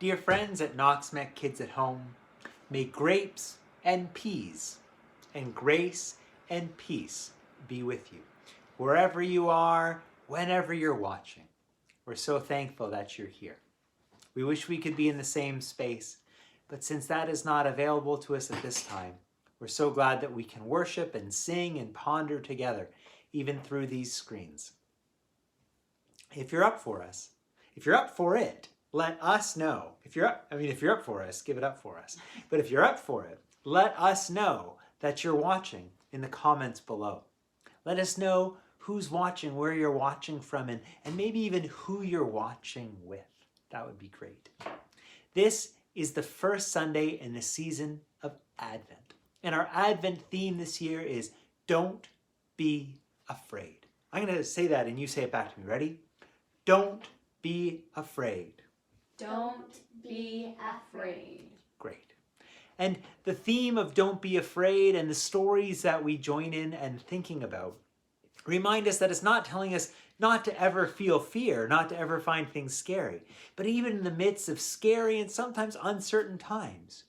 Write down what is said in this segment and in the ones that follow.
Dear friends at Knox-Met Kids at Home, may grapes and peas and grace and peace be with you. Wherever you are, whenever you're watching, we're so thankful that you're here. We wish we could be in the same space, but since that is not available to us at this time, we're so glad that we can worship and sing and ponder together, even through these screens. If you're up for it, let us know. If you're up for us, give it up for us. But if you're up for it, let us know that you're watching in the comments below. Let us know who's watching, where you're watching from, and maybe even who you're watching with. That would be great. This is the first Sunday in the season of Advent. And our Advent theme this year is Don't Be Afraid. I'm going to say that and you say it back to me. Ready? Don't be afraid. Don't be afraid. Great. And the theme of Don't Be Afraid and the stories that we join in and thinking about remind us that it's not telling us not to ever feel fear, not to ever find things scary, but even in the midst of scary and sometimes uncertain times,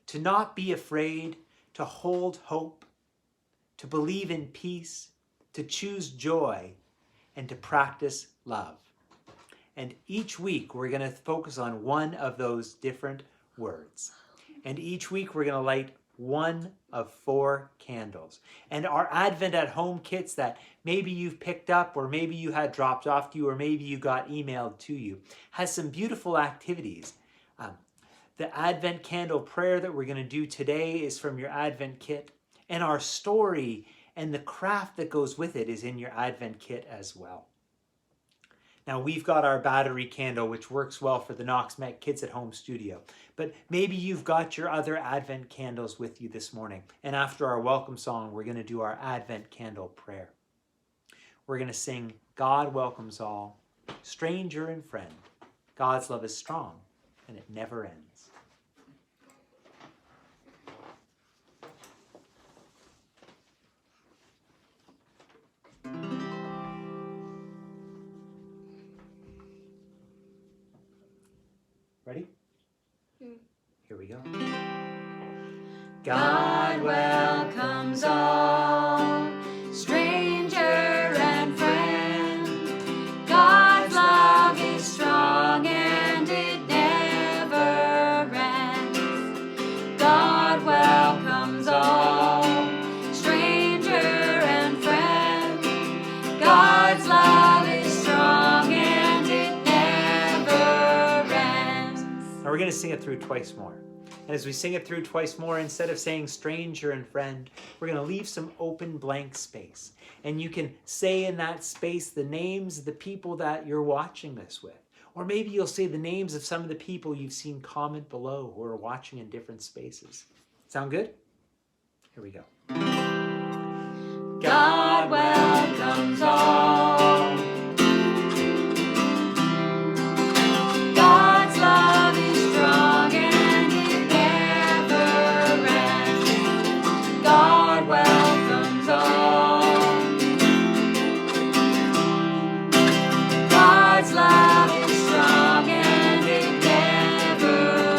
to not be afraid, to hold hope, to believe in peace, to choose joy, and to practice love. And each week we're going to focus on one of those different words. And each week we're going to light one of 4 candles. And our Advent at Home kits that maybe you've picked up or maybe you had dropped off to you or maybe you got emailed to you has some beautiful activities. The Advent candle prayer that we're going to do today is from your Advent kit. And our story and the craft that goes with it is in your Advent kit as well. Now we've got our battery candle, which works well for the Knox-Met Kids at Home studio. But maybe you've got your other Advent candles with you this morning. And after our welcome song, we're going to do our Advent candle prayer. We're going to sing God Welcomes All, Stranger and Friend. God's love is strong and it never ends. Ready? Here we go. God welcomes all, stranger and friend. God's love is strong and it never ends. God welcomes all, stranger and friend. God's love is strong and it never ends. Now we're going to sing it through twice more. And as we sing it through twice more, instead of saying stranger and friend, we're going to leave some open blank space. And you can say in that space the names of the people that you're watching this with. Or maybe you'll say the names of some of the people you've seen comment below who are watching in different spaces. Sound good? Here we go. God welcomes all. God's love is strong and it never ends. God welcomes all. God's love is strong and it never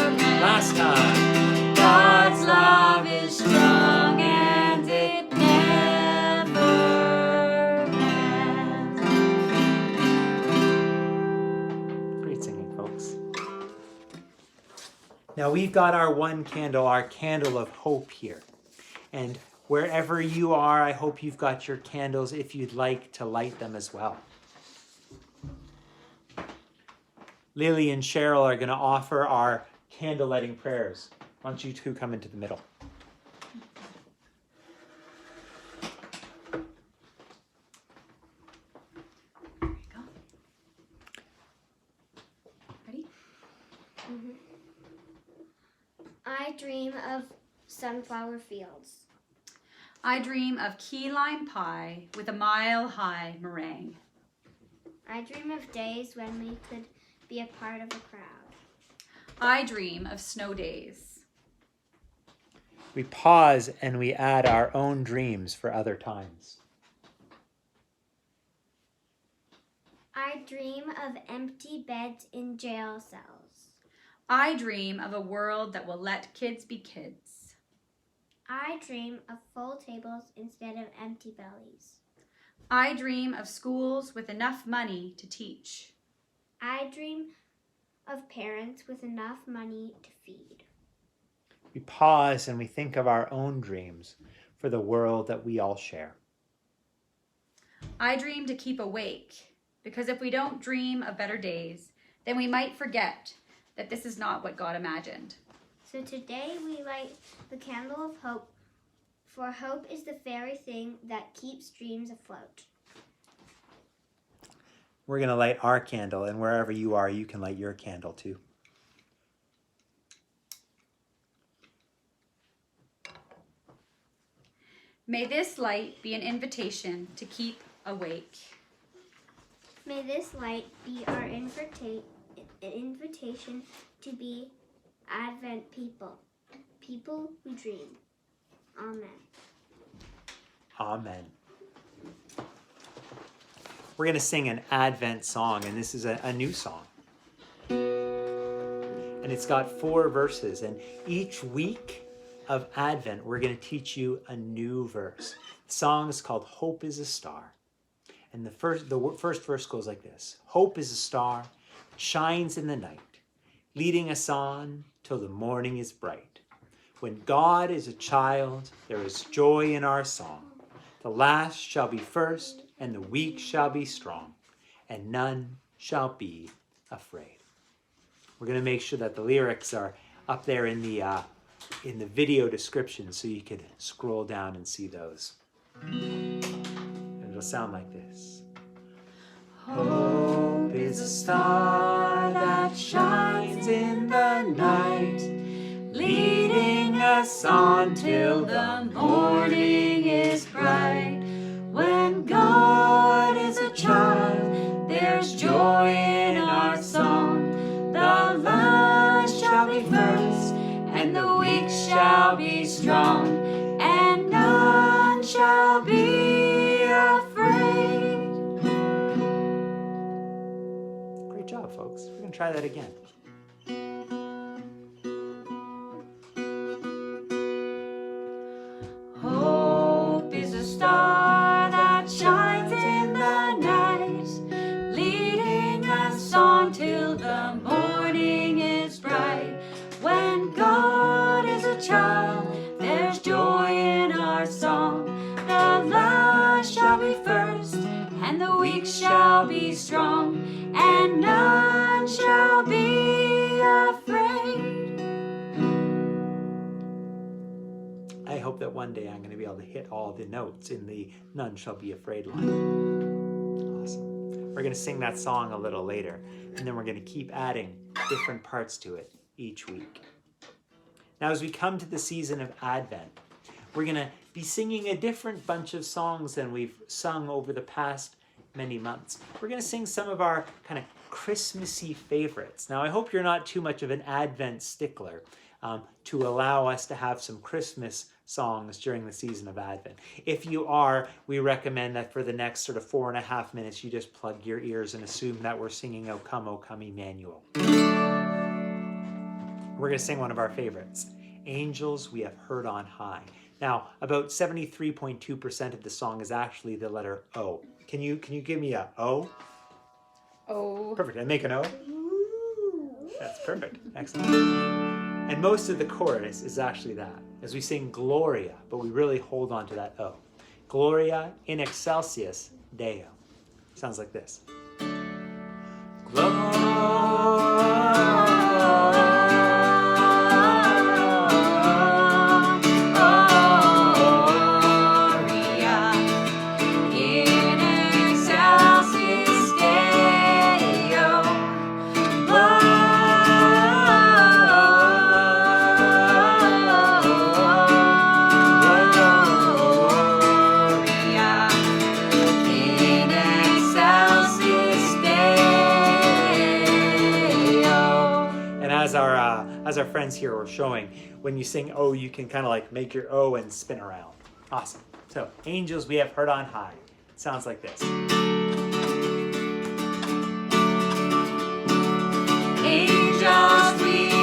ends. Last time. God's love is strong and it never ends. Great singing, folks. Now we've got our one candle, our candle of hope here. And wherever you are, I hope you've got your candles if you'd like to light them as well. Lily and Cheryl are going to offer our candle lighting prayers. Why don't you two come into the middle? There you go. Ready? I dream of sunflower fields. I dream of key lime pie with a mile-high meringue. I dream of days when we could be a part of a crowd. I dream of snow days. We pause and we add our own dreams for other times. I dream of empty beds in jail cells. I dream of a world that will let kids be kids. I dream of full tables instead of empty bellies. I dream of schools with enough money to teach. I dream of parents with enough money to feed. We pause and we think of our own dreams for the world that we all share. I dream to keep awake, because if we don't dream of better days, then we might forget that this is not what God imagined. So today we light the candle of hope, for hope is the very thing that keeps dreams afloat. We're going to light our candle, and wherever you are, you can light your candle too. May this light be an invitation to keep awake. May this light be our invitation to be Advent people, people who dream. Amen. Amen. We're going to sing an Advent song, and this is a new song. And it's got 4 verses, and each week of Advent, we're going to teach you a new verse. The song is called Hope is a Star. And the first verse goes like this. Hope is a star, shines in the night, leading us on till the morning is bright. When God is a child, there is joy in our song. The last shall be first, and the weak shall be strong, and none shall be afraid. We're going to make sure that the lyrics are up there in the video description so you could scroll down and see those. And it'll sound like this. Hope is a star that shines in the night, leading us on till the morning is bright. When God is a child, there's joy in our song. The last shall be first, and the weak shall be strong, and none shall be afraid. Great job, folks. We're going to try that again. Hope is a star that shines in the night, leading us on till the morning is bright. When God is a child, there's joy in our song. The last shall be first, and the weak shall be strong, and none shall be afraid. I hope that one day I'm going to be able to hit all the notes in the None Shall Be Afraid line. Awesome. We're going to sing that song a little later, and then we're going to keep adding different parts to it each week. Now, as we come to the season of Advent, we're going to be singing a different bunch of songs than we've sung over the past many months. We're going to sing some of our kind of Christmassy favorites. Now, I hope you're not too much of an Advent stickler to allow us to have some Christmas songs during the season of Advent. If you are, we recommend that for the next sort of 4.5 minutes, you just plug your ears and assume that we're singing O Come, Emmanuel. We're going to sing one of our favorites, Angels We Have Heard on High. Now, about 73.2% of the song is actually the letter O. Can you give me a O? Oh. Perfect. I make an O? That's perfect. Excellent. And most of the chorus is actually that, as we sing Gloria, but we really hold on to that O. Gloria in excelsis Deo. Sounds like this. As our friends here were showing, when you sing O, you can kind of like make your O and spin around. Awesome. So, Angels We Have Heard on High. It sounds like this. Angels we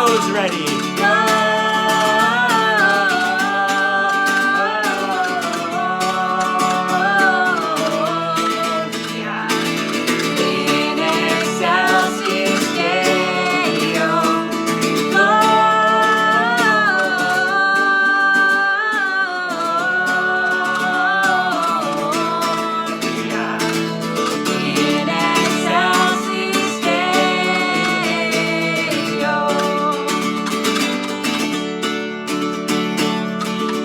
bows ready. In excelsis Deo, Gloria. In excelsis Deo.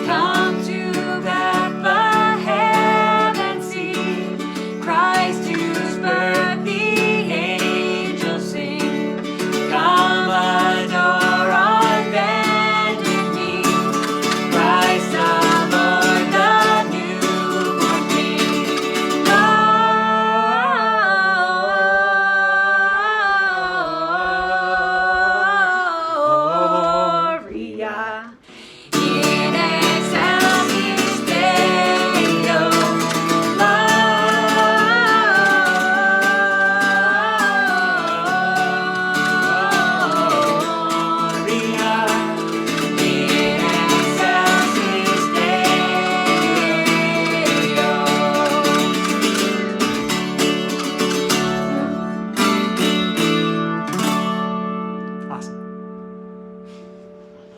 Come to Bethlehem and see Christ whose birth the angels sing. Come adore on bended knee, Christ aboard the newborn King. Gloria. In excelsis Deo, Gloria. In excelsis Deo. Awesome.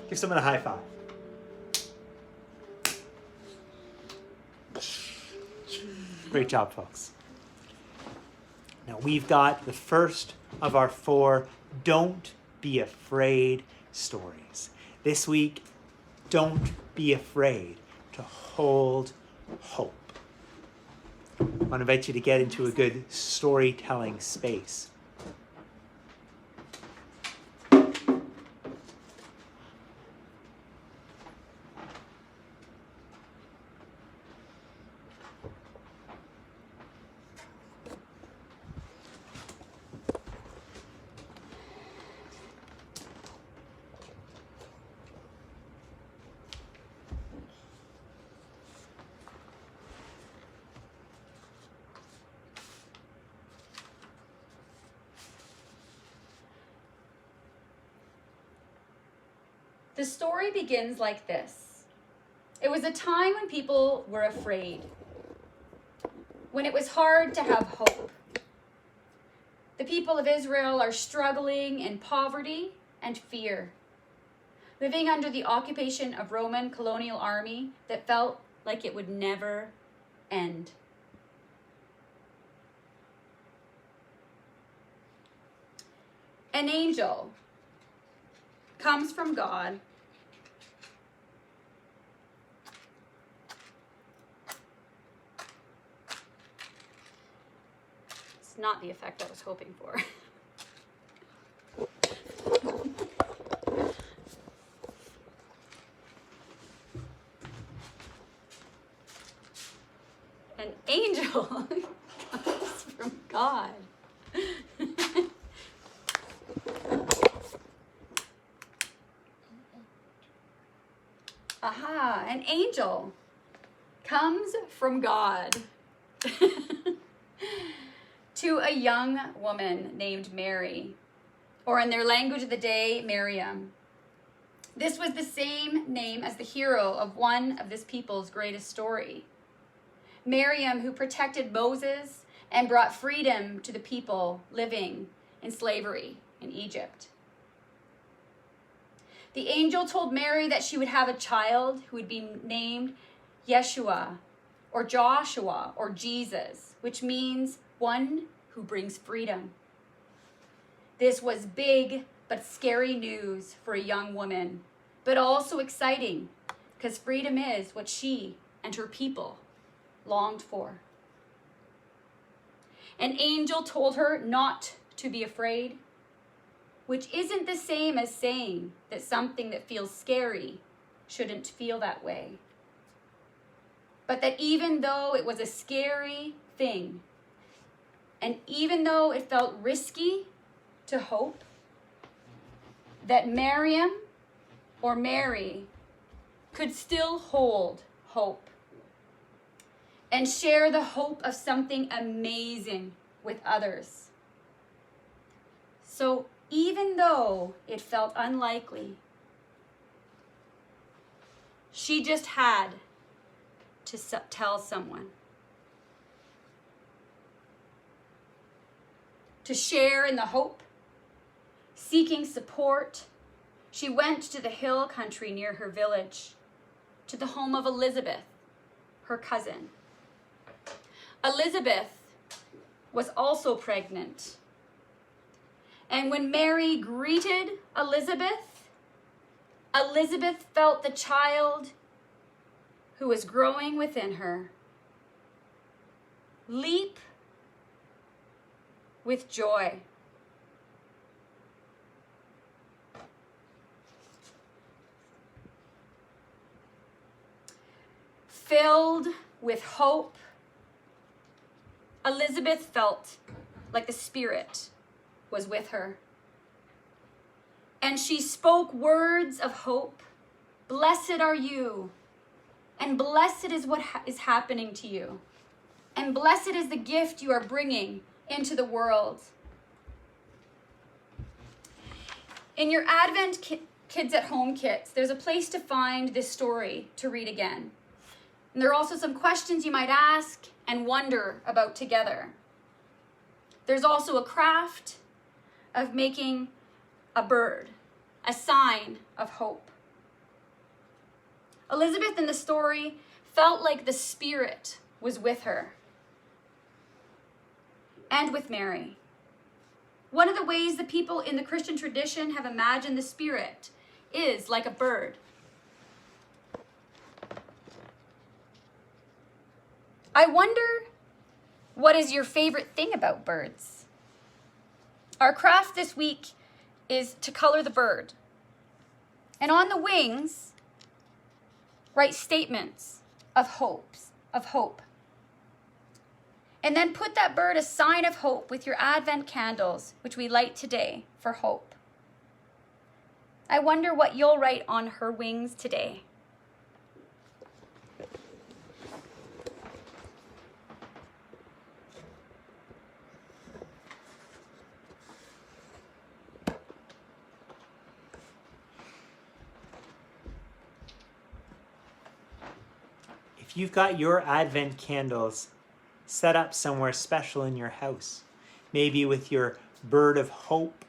Give someone a high five. Great job, folks. Now we've got the first of our 4 Don't Be Afraid stories. This week, don't be afraid to hold hope. I want to invite you to get into a good storytelling space. The story begins like this. It was a time when people were afraid, when it was hard to have hope. The people of Israel are struggling in poverty and fear, living under the occupation of Roman colonial army that felt like it would never end. An angel comes from God It's not the effect I was hoping for. An angel comes from God. Aha, an angel comes from God to a young woman named Mary, or in their language of the day, Miriam. This was the same name as the hero of one of this people's greatest story. Miriam, who protected Moses and brought freedom to the people living in slavery in Egypt. The angel told Mary that she would have a child who would be named Yeshua, or Joshua, or Jesus, which means one who brings freedom. This was big but scary news for a young woman, but also exciting, because freedom is what she and her people longed for. An angel told her not to be afraid, which isn't the same as saying that something that feels scary shouldn't feel that way. But that even though it was a scary thing, and even though it felt risky to hope, that Miriam or Mary could still hold hope and share the hope of something amazing with others. So even though it felt unlikely. She just had to tell someone. To share in the hope, seeking support, she went to the hill country near her village, to the home of Elizabeth, her cousin. Elizabeth was also pregnant. And when Mary greeted Elizabeth, Elizabeth felt the child who was growing within her leap with joy. Filled with hope, Elizabeth felt like the Spirit was with her. And she spoke words of hope. Blessed are you, and blessed is what is happening to you, and blessed is the gift you are bringing into the world. In your Advent Kids at Home kits, there's a place to find this story to read again. And there are also some questions you might ask and wonder about together. There's also a craft of making a bird, a sign of hope. Elizabeth in the story felt like the Spirit was with her and with Mary. One of the ways the people in the Christian tradition have imagined the Spirit is like a bird. I wonder, what is your favorite thing about birds? Our craft this week is to color the bird. And on the wings, write statements of hope. And then put that bird a sign of hope with your Advent candles, which we light today for hope. I wonder what you'll write on her wings today. If you've got your Advent candles set up somewhere special in your house, maybe with your bird of hope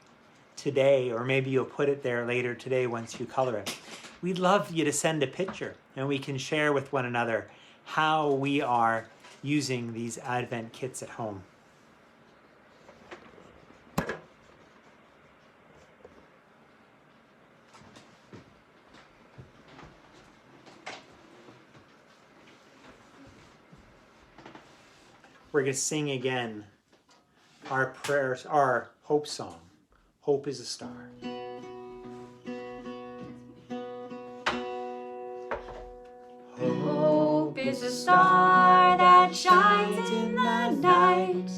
today, or maybe you'll put it there later today once you color it, we'd love you to send a picture and we can share with one another how we are using these Advent kits at home. We're going to sing again our prayers, our hope song. Hope is a star. Hope is a star that shines in the night,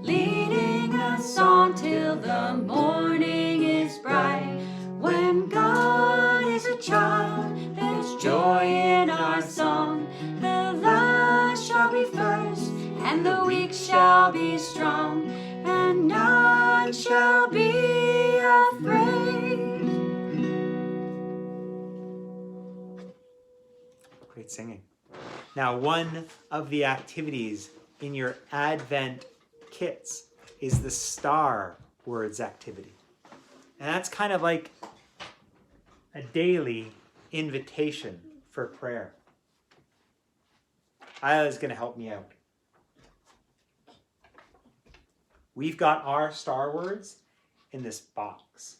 leading us on till the morning is bright. When God is a child, there's joy in our song. The last shall be first, and the weak shall be strong, and none shall be afraid. Great singing. Now, one of the activities in your Advent kits is the Star Words activity. And that's kind of like a daily invitation for prayer. Isla's going to help me out. We've got our Star Words in this box.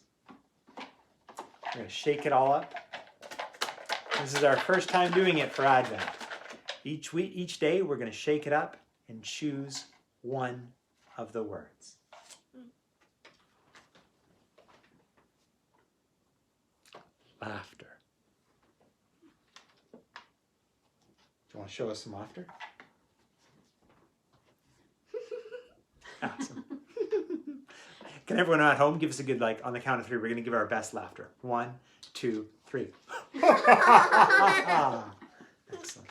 We're going to shake it all up. This is our first time doing it for Advent. Each day, we're going to shake it up and choose one of the words. Laughter. Do you want to show us some laughter? Awesome. Can everyone at home give us a good, like, on the count of three, we're going to give our best laughter. 1, 2, 3. Excellent.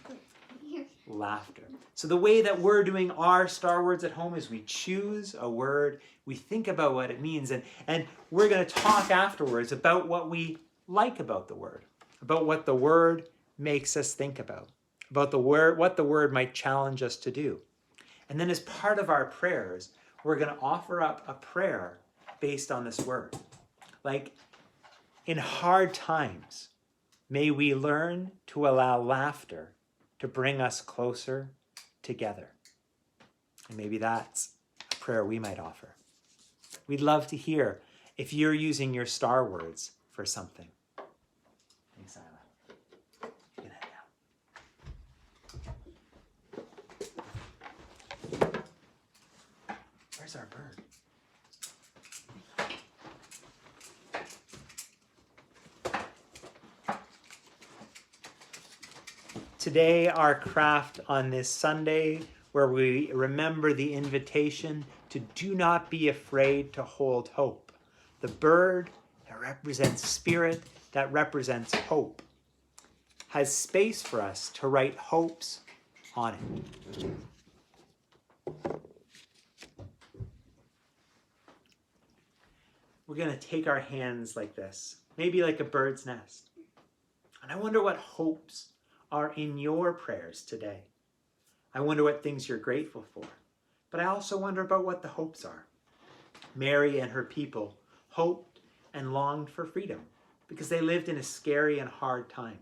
Laughter. So the way that we're doing our star words at home is we choose a word, we think about what it means, and we're going to talk afterwards about what we like about the word, about what the word makes us think about the word, what the word might challenge us to do. And then as part of our prayers, we're going to offer up a prayer based on this word. Like, in hard times, may we learn to allow laughter to bring us closer together. And maybe that's a prayer we might offer. We'd love to hear if you're using your star words for something. Thanks, Isla. You can head down. Where's our bird? Today, our craft on this Sunday, where we remember the invitation to do not be afraid to hold hope. The bird that represents spirit, that represents hope, has space for us to write hopes on it. We're going to take our hands like this, maybe like a bird's nest. And I wonder what hopes are in your prayers today. I wonder what things you're grateful for. But I also wonder about what the hopes are. Mary and her people hoped and longed for freedom because they lived in a scary and hard time.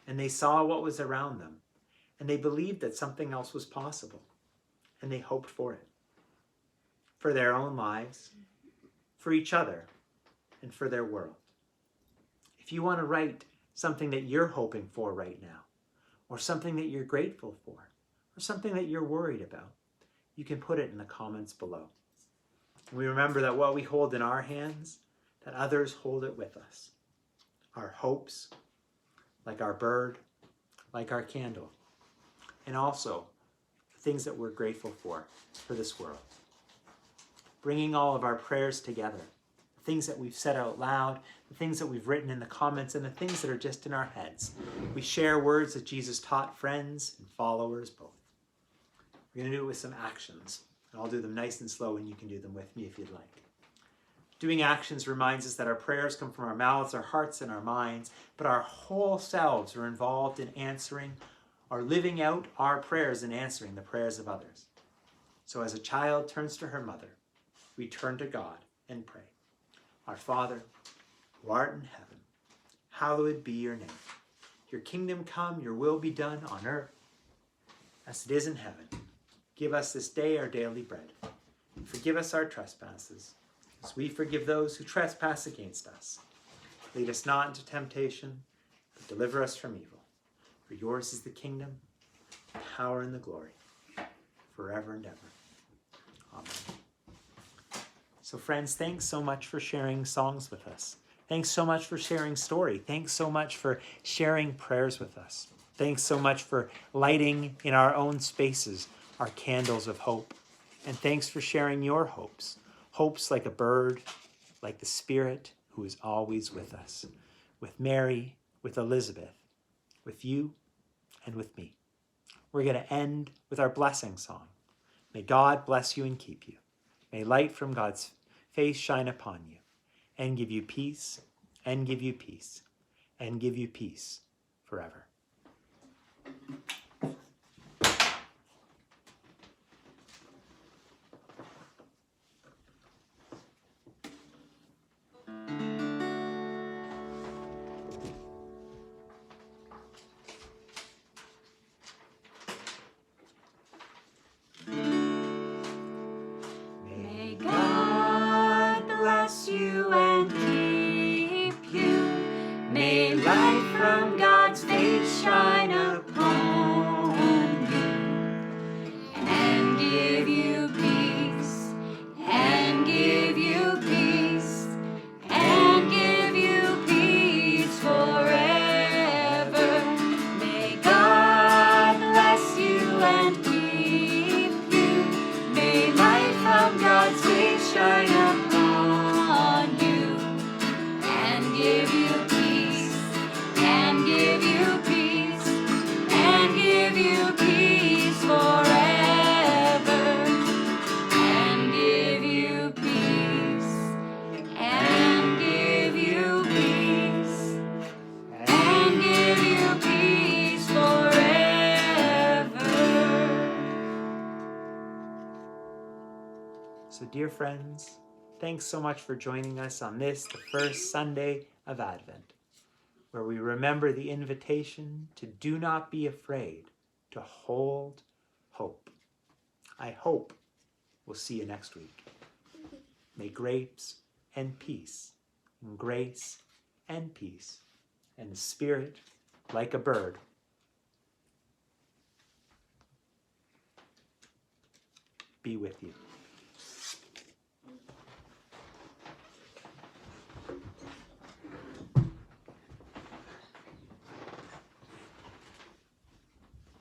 And they saw what was around them. And they believed that something else was possible. And they hoped for it. For their own lives, for each other, and for their world. If you want to write something that you're hoping for right now, or something that you're grateful for, or something that you're worried about, you can put it in the comments below. And we remember that what we hold in our hands, that others hold it with us. Our hopes, like our bird, like our candle, and also the things that we're grateful for this world. Bringing all of our prayers together, the things that we've said out loud, the things that we've written in the comments, and the things that are just in our heads. We share words that Jesus taught friends and followers both. We're going to do it with some actions. And I'll do them nice and slow, and you can do them with me if you'd like. Doing actions reminds us that our prayers come from our mouths, our hearts, and our minds, but our whole selves are involved in answering or living out our prayers and answering the prayers of others. So as a child turns to her mother, we turn to God and pray. Our Father, who art in heaven, hallowed be your name. Your kingdom come, your will be done on earth as it is in heaven. Give us this day our daily bread. And forgive us our trespasses, as we forgive those who trespass against us. Lead us not into temptation, but deliver us from evil. For yours is the kingdom, the power, and the glory, forever and ever. Amen. So friends, thanks so much for sharing songs with us. Thanks so much for sharing story. Thanks so much for sharing prayers with us. Thanks so much for lighting in our own spaces our candles of hope. And thanks for sharing your hopes. Hopes like a bird, like the Spirit who is always with us. With Mary, with Elizabeth, with you, and with me. We're going to end with our blessing song. May God bless you and keep you. May light from God's face shine upon you and give you peace, and give you peace, and give you peace forever. May God bless you and keep you. May light from God's face shine upon you and give you peace, and give you peace, and give you peace forever. May God bless you and keep you. May light from God's face shine upon you So dear friends, thanks so much for joining us on this, the first Sunday of Advent, where we remember the invitation to do not be afraid, to hold hope. I hope we'll see you next week. May grapes and peace, and grace and peace, and the Spirit, like a bird, be with you.